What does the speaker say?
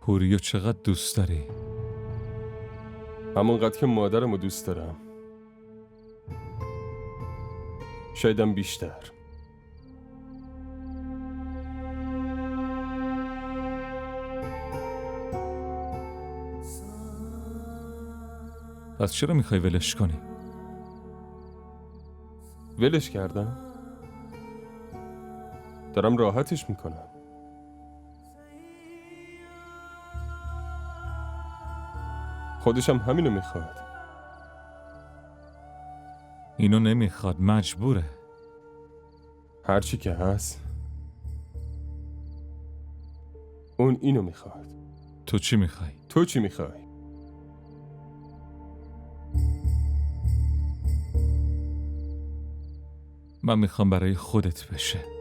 پوریو چقدر دوست داری؟ همونقدر که مادرمو دوست دارم، شایدم بیشتر. پس چرا میخوای ولش کنی؟ ولش کردم، دارم راحتش میکنم. خودشم همینو میخواد. اینو نمیخواد، مجبوره. هرچی که هست اون اینو میخواد. تو چی میخوای؟ تو چی میخوای؟ من میخوام برای خودت بشه.